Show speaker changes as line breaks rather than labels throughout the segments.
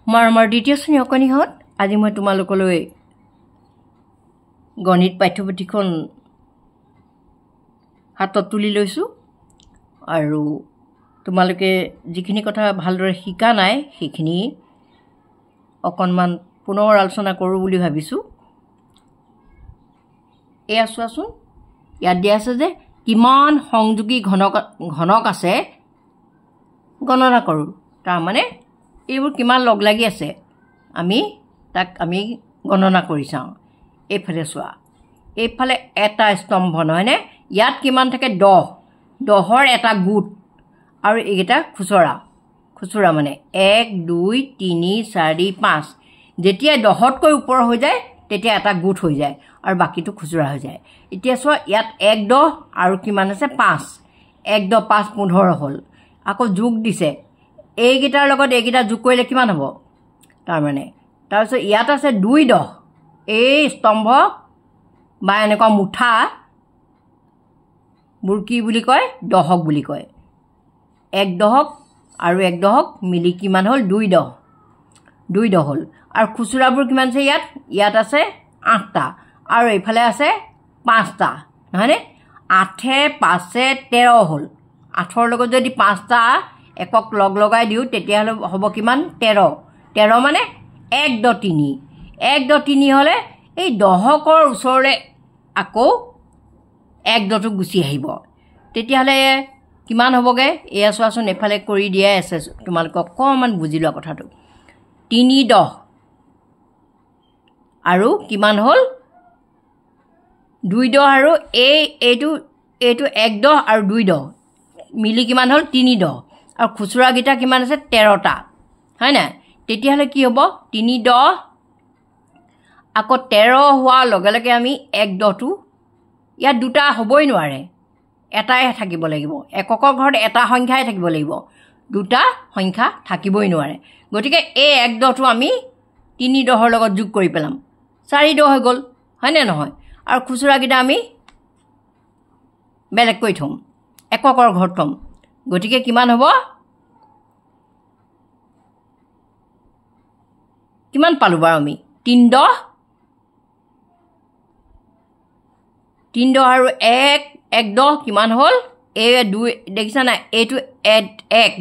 আমাৰ দ্বিতীয় শ্ৰেণী অকণিহঁত আজি মই তোমালোকলৈ গণিত পাঠ্যপুথিখন হাতত তুলি লৈছোঁ আৰু তোমালোকে যিখিনি কথা ভালদৰে শিকা নাই সেইখিনি অকণমান পুনৰ আলোচনা কৰোঁ বুলি ভাবিছোঁ। এয়া চোৱাচোন, ইয়াত দিয়া আছে যে কিমান সংযোগী ঘনক আছে গণনা কৰোঁ। তাৰমানে এইবোৰ কিমান লগ লাগি আছে তাক আমি গণনা কৰি চাওঁ। এইফালে চোৱা, এইফালে এটা স্তম্ভ নহয়নে? ইয়াত কিমান থাকে? 10ৰ এটা গোট আৰু এইকেইটা খুচুৰা মানে 1 2 3 4 5। যেতিয়া 10তকৈ ওপৰ হৈ যায় তেতিয়া এটা গোট হৈ যায় আৰু বাকীটো খুচুৰা হৈ যায়। এতিয়া চোৱা, ইয়াত 1 10 আৰু কিমান আছে? 5। 1 10 5 15 হ'ল। আকৌ যোগ দিছে, এইকেইটাৰ লগত এইকেইটা যোগ কৰিলে কিমান হ'ব? তাৰপিছত ইয়াত আছে 2 10। এই স্তম্ভ বা এনেকুৱা মুঠাবোৰ কি বুলি কয়? দহক বুলি কয়। 1 10 আৰু 1 10 মিলি কিমান হ'ল? 2 10 হ'ল। আৰু খুচুৰাবোৰ কিমান আছে? ইয়াত আছে 8টা আৰু এইফালে আছে 5টা নহয়নে? 8 5 13 হ'ল। 8ৰ লগত যদি 5টা একক লগ লগাই দিওঁ তেতিয়াহ'লে হ'ব কিমান? 13 মানে 1 10 3। 1 10 3 হ'লে এই দহকৰ ওচৰলৈ আকৌ 1 10টো গুচি আহিব। তেতিয়াহ'লে কিমান হ'বগৈ? এয়া চোৱাচোন, এফালে কৰি দিয়াই আছে, তোমালোকক অকণমান বুজি লোৱা কথাটো। 3 10 আৰু কিমান হ'ল? 2 10 আৰু এইটো 1 10 আৰু 2 10 মিলি কিমান হ'ল? 3 10। আৰু খুচুৰাকেইটা কিমান আছে? 13টা হয় নাই? তেতিয়াহ'লে কি হ'ব? 3 10 আকৌ 13 হোৱাৰ লগে লগে আমি 1 10টো ইয়াত দুটা হ'বই নোৱাৰে, এটাই থাকিব লাগিব। এককৰ ঘৰত এটা সংখ্যাই থাকিব লাগিব, দুটা সংখ্যা থাকিবই নোৱাৰে। গতিকে এই 1 10টো আমি 3 10ৰ লগত যোগ কৰি পেলাম, 4 10 হৈ গ'ল হয়নে নহয়? আৰু খুচুৰাকেইটা আমি বেলেগকৈ থ'ম, এককৰ ঘৰত থ'ম। গতিকে কিমান হ'ব? কিমান পালোঁ বাৰু আমি? 3 10 আৰু 1 10 কিমান হ'ল? এই 2 দেখিছা নাই? এইটো 1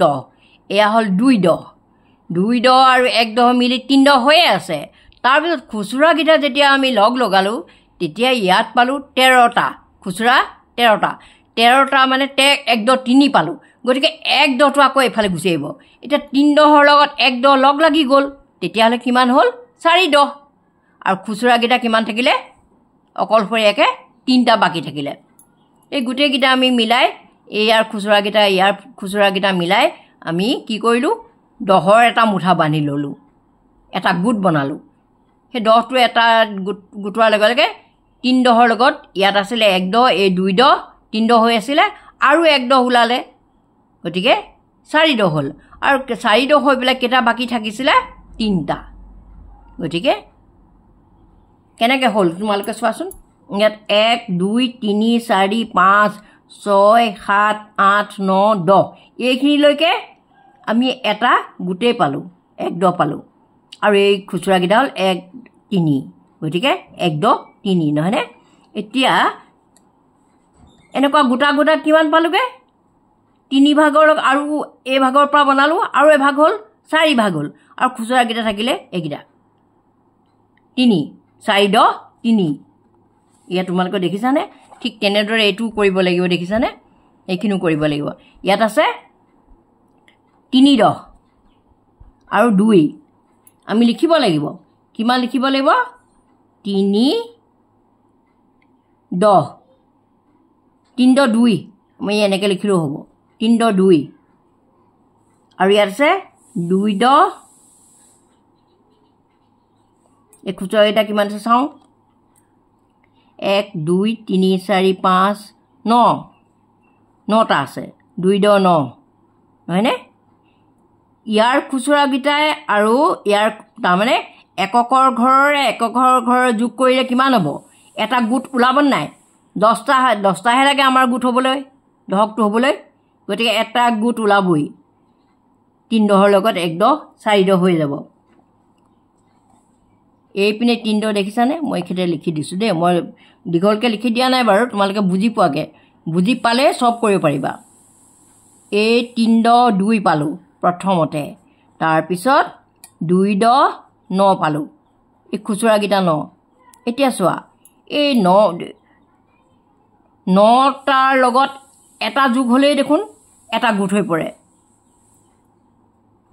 10, এয়া হ'ল 2 10। 2 10 আৰু 1 10 মিলি 3 10 হৈয়ে আছে। তাৰপিছত খুচুৰাকেইটা যেতিয়া আমি লগ লগালোঁ তেতিয়া ইয়াত পালোঁ 13টা, খুচুৰা 13টা মানে 1 10 3 পালোঁ। গতিকে 1 10টো আকৌ এইফালে গুচি আহিব। এতিয়া 3 10ৰ লগত 1 10 লগ লাগি গ'ল, তেতিয়াহ'লে কিমান হ'ল? 4 10। আৰু খুচুৰাকেইটা কিমান থাকিলে? অকলশৰীয়াকৈ 3টা বাকী থাকিলে। এই গোটেইকেইটা আমি মিলাই ইয়াৰ খুচুৰাকেইটা মিলাই আমি কি কৰিলোঁ? 10ৰ এটা মুঠা বান্ধি ল'লোঁ, এটা গোট বনালোঁ। সেই 10টো এটা গোটোৱাৰ লগে লগে 3 10ৰ লগত ইয়াত আছিলে 1 10, এই 2 10 3 10 হৈ আছিলে আৰু 1 10 ওলালে, গতিকে 4 10 হ'ল। আৰু 4 10 হৈ পেলাই কেইটা বাকী থাকিছিলে? 3টা। গতিকে কেনেকৈ হ'ল তোমালোকে চোৱাচোন। ইয়াত 1 2 3 4 5 6 7 8 9 10 এইখিনিলৈকে আমি এটা গোটেই পালোঁ, 1 10 পালোঁ। আৰু এই খুচুৰাকেইটা হ'ল 1 3, গতিকে 1 10 3 নহয়নে? এতিয়া এনেকুৱা গোটা কিমান পালোঁগৈ? 3 ভাগৰ আৰু এই ভাগৰ পৰা বনালোঁ আৰু এভাগ হ'ল, 4 ভাগ হ'ল। আৰু খুচুৰাকেইটা থাকিলে এইকেইটা 3 4 10 3। ইয়াত তোমালোকে দেখিছানে? ঠিক তেনেদৰে এইটোও কৰিব লাগিব, দেখিছানে? এইখিনিও কৰিব লাগিব। ইয়াত আছে 3 10 আৰু 2 আমি লিখিব লাগিব। কিমান লিখিব লাগিব? 3 10 3 10 2 আমি এনেকৈ লিখিলেও হ'ব, 3 10 2। আৰু ইয়াত আছে 2 10। এই খুচুৰাকেইটা কিমান আছে চাওঁ। 1 2 3 4 5 9টা আছে, 2 10 9 নহয়নে? ইয়াৰ খুচুৰাকেইটাই আৰু ইয়াৰ তাৰমানে এককৰ ঘৰৰ যোগ কৰিলে কিমান হ'ব? এটা গোট ওলাব নাই? 10টাহে লাগে আমাৰ গোট হ'বলৈ, দহকটো হ'বলৈ। গতিকে এটা গোট ওলাবই। 3 10ৰ লগত 1 10 4 10 হৈ যাব। এইপিনে 3 দ দেখিছানে মই এখেতে লিখি দিছোঁ দেই মই দীঘলকৈ লিখি দিয়া নাই বাৰু তোমালোকে বুজি পোৱাকৈ বুজি পালে সব কৰিব পাৰিবা এই 3 দ 2 পালোঁ প্ৰথমতে তাৰপিছত 2 দ 9 পালোঁ এই খুচুৰাকেইটা 9 এতিয়া চোৱা এই 9টাৰ লগত এটা যোগ হ'লেই দেখোন এটা গোট হৈ পৰে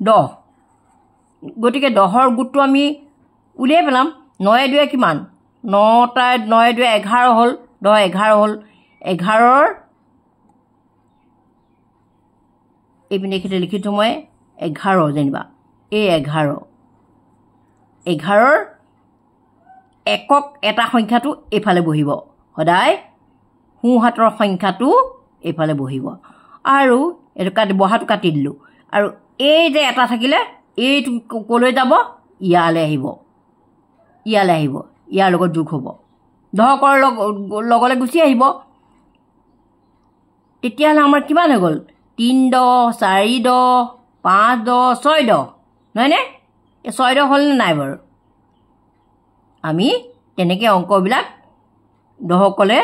10 গতিকে 10ৰ গোটটো আমি উলিয়াই পেলাম 9 2 কিমান 9টা 9 2 11 হ'ল 10 11 হ'ল 11ৰ এইপিনে এখেতে লিখি থওঁ মই 11 যেনিবা এই 11ৰ একক এটা সংখ্যাটো এইফালে বহিব সদায় সোঁহাতৰ সংখ্যাটো এইফালে বহিব আৰু এইটো বহাটো কাটি দিলোঁ আৰু এই যে এটা থাকিলে এইটো ক'লৈ যাব ইয়ালৈ আহিব ইয়াৰ লগত যোগ হ'ব 10কৰ লগলৈ গুচি আহিব তেতিয়াহ'লে আমাৰ কিমান হৈ গ'ল 3 দ 4 দ 5 দ 6 দ নহয়নে এই 6 দ হ'লনে নাই বাৰু আমি তেনেকৈ অংকবিলাক 10কলে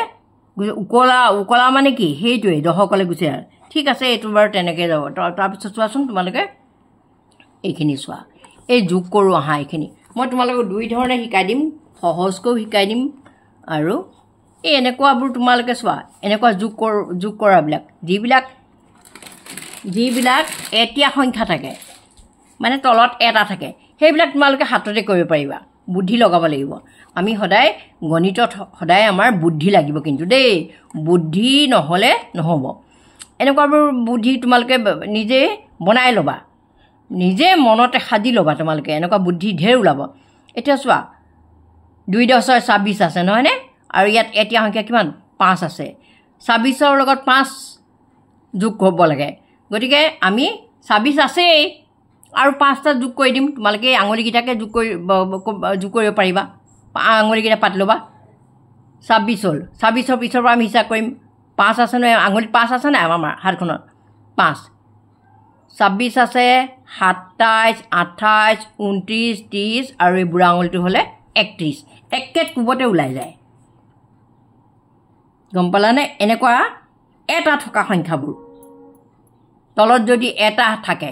উকলা মানে কি সেইটোৱে 10কলে গুচি আহে ঠিক আছে এইটো বাৰু তেনেকৈ যাব তাৰপিছত চোৱাচোন তোমালোকে এইখিনি চোৱা এই যোগ কৰোঁ আহা এইখিনি মই তোমালোকক 2 ধৰণে শিকাই দিম সহজকৈও শিকাই দিম আৰু এই এনেকুৱাবোৰ তোমালোকে চোৱা এনেকুৱা যোগ কৰাবিলাক যিবিলাক এতিয়া সংখ্যা থাকে মানে তলত এটা থাকে সেইবিলাক তোমালোকে হাততে কৰিব পাৰিবা বুদ্ধি লগাব লাগিব আমি সদায় গণিতত সদায় আমাৰ বুদ্ধি লাগিব কিন্তু দেই বুদ্ধি নহ'লে নহ'ব এনেকুৱাবোৰ বুদ্ধি তোমালোকে নিজে বনাই ল'বা নিজে মনতে সাজি ল'বা তোমালোকে এনেকুৱা বুদ্ধি ঢেৰ ওলাব এতিয়া চোৱা 2 10 26 আছে নহয়নে আৰু ইয়াত এতিয়া সংখ্যা কিমান 5 আছে 26ৰ লগত 5 যোগ হ'ব লাগে গতিকে আমি 26 আছেই আৰু 5টা যোগ কৰি দিম তোমালোকে আঙুলিকেইটাকে যোগ কৰিব পাৰিবা আঙুলিকেইটা পাতি ল'বা 26 হ'ল 26ৰ পিছৰ পৰা আমি হিচাপ কৰিম 5 আছে নহয় আঙুলিত 5 আছে নাই আমাৰ হাতখনত 5 26 আছে 27 28 29 30 আৰু এই বুঢ়া আঙুলিটো হ'লে 31 একে কোবতে ওলাই যায় গম পালানে এনেকুৱা এটা থকা সংখ্যাবোৰ তলত যদি এটা থাকে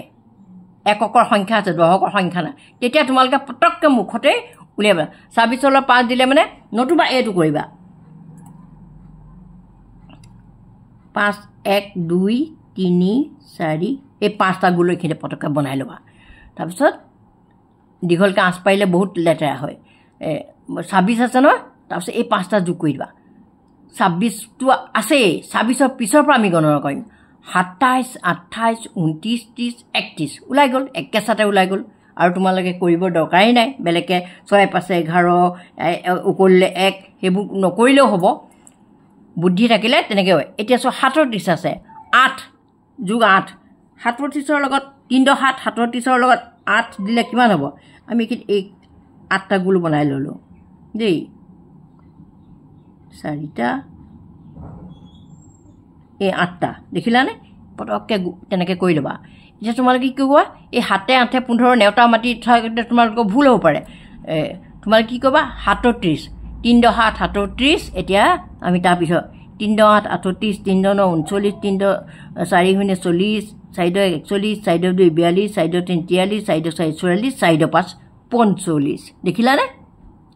এককৰ সংখ্যা আছে 10কৰ সংখ্যা নাই তেতিয়া তোমালোকে পটককৈ মুখতে উলিয়াবা 26ৰ 5 দিলে মানে নতুবা এইটো কৰিবা 5 1 2 3 4 এই 5টা গোলৈখিনি পটককৈ বনাই ল'বা তাৰপিছত দীঘলকৈ আঁচ পাৰিলে বহুত লেতেৰা হয় 26 আছে নহয় তাৰপিছত এই 5টা যোগ কৰি দিবা 26টো আছেই 26ৰ পিছৰ পৰা আমি গণনা কৰিম 27 28 29 30 31 ওলাই গ'ল একেচাতে ওলাই গ'ল আৰু তোমালোকে কৰিব দৰকাৰেই নাই বেলেগকৈ 6 5 11 উকলিলে 1 সেইবোৰ নকৰিলেও হ'ব বুদ্ধি থাকিলে তেনেকৈ হয় এতিয়া 37 আছে 8 যোগ 8 37ৰ লগত 3 দ 7 37ৰ লগত 8 দিলে কিমান হ'ব আমি এই 8টা গোল বনাই ল'লোঁ দেই 4টা এই 8টা দেখিলানে পটককৈ তেনেকৈ কৰি ল'বা এতিয়া তোমালোকে কি কৰিবা এই 7 8 15 নেওতা মাটি থাকোঁতে তোমালোকৰ ভুল হ'ব পাৰে তোমালোকে কি কৰিবা 37 3 দ 7 37 এতিয়া আমি তাৰপিছত 3 দ 8 38 3 দ 9 39 3 দ 4 শূন্য 40 4 দ 41 4 দ 2 42 4 দ 3 43 4 দ 4 44 4 দ 5 45 দেখিলানে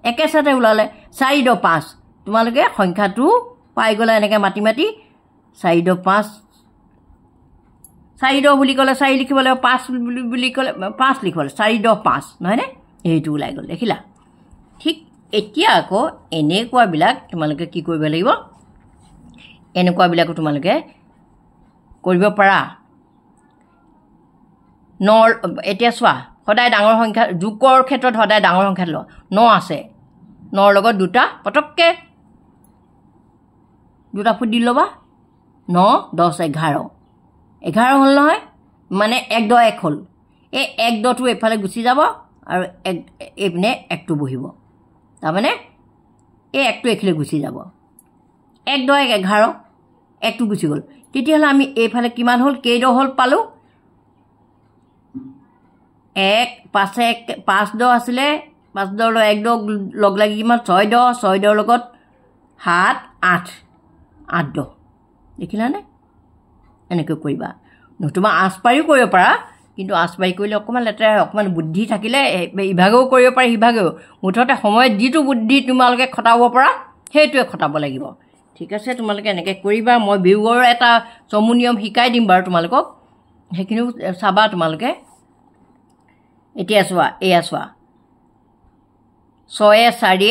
একেচাতে ওলালে 4 দ 5 তোমালোকে সংখ্যাটো পাই গ'লা এনেকৈ মাতি 4 দ 5 4 দ বুলি ক'লে 4 লিখিব লাগিব 5 বুলি ক'লে 5 লিখিব লাগিব 4 দ 5 নহয়নে এইটো ওলাই গ'ল দেখিলা ঠিক এতিয়া আকৌ এনেকুৱাবিলাক তোমালোকে কি কৰিব লাগিব এনেকুৱাবিলাকো তোমালোকে কৰিব পাৰা এতিয়া চোৱা সদায় ডাঙৰ সংখ্যা যোগৰ ক্ষেত্ৰত সদায় ডাঙৰ সংখ্যা লোৱা 9 আছে 9ৰ লগত 2টা পটককৈ 2টা ফুট দি ল'বা 9 10 11 11 হ'ল নহয় মানে 1 দ 1 হ'ল এই 1 দটো এইফালে গুচি যাব আৰু এইপিনে 1টো বহিব তাৰমানে এই 1টো এইফালে গুচি যাব 1 দ 1 11 1টো গুচি গ'ল তেতিয়াহ'লে আমি এইফালে কিমান হ'ল কেই দ হ'ল পালোঁ 1 5 দ আছিলে 5 10 1 10 লগ লাগি কিমান 6 10 লগত 7 8 8 10 দেখিলানে এনেকৈ কৰিবা নতুবা আঁচপাৰিও কৰিব পাৰা কিন্তু আঁচপাৰি কৰিলে অকণমান লেতেৰা অকণমান বুদ্ধি থাকিলে ইভাগেও কৰিব পাৰি সিভাগেও মুঠতে সময়ত যিটো বুদ্ধি তোমালোকে খটাব পৰা সেইটোৱে খটাব লাগিব ঠিক আছে তোমালোকে এনেকৈ কৰিবা মই বিহুৰ এটা চমু নিয়ম শিকাই দিম বাৰু তোমালোকক সেইখিনিও চাবা তোমালোকে এতিয়া চোৱা এয়া চোৱা 6 4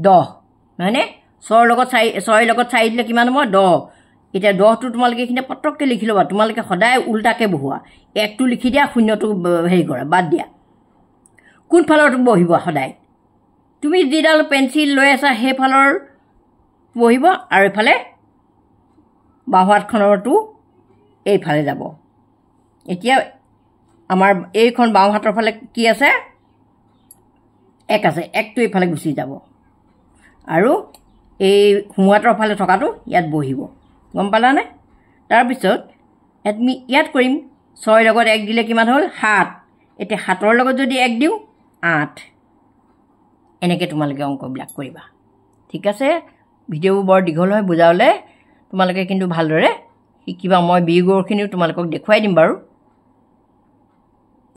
10 নহয়নে 6 লগত 4 দিলে কিমান হ'ব 10 এতিয়া 10টো তোমালোকে এইখিনি পটককৈ লিখি ল'বা তোমালোকে সদায় উল্টাকৈ বহোৱা 1টো লিখি দিয়া 0টো হেৰি কৰা বাদ দিয়া কোনফালৰটো বহিব সদায় তুমি যিডাল পেঞ্চিল লৈ আছা সেইফালৰ বহিব আৰু এফালে বাওঁহাতখনৰটো এইফালে যাব এতিয়া আমাৰ এইখন বাওঁহাতৰ ফালে কি আছে 1 আছে 1টো এইফালে গুচি যাব আৰু এই সোঁহাতৰ ফালে থকাটো ইয়াত বহিব গম পালানে তাৰপিছত আমি ইয়াত কৰিম 6 লগত 1 দিলে কিমান হ'ল 7 এতিয়া 7ৰ লগত যদি 1 দিওঁ 8 এনেকৈ তোমালোকে অংকবিলাক কৰিবা ঠিক আছে ভিডিঅ'বোৰ বৰ দীঘল হয় বুজাবলৈ তোমালোকে কিন্তু ভালদৰে শিকিবা মই বিয়োগৰখিনিও তোমালোকক দেখুৱাই দিম বাৰু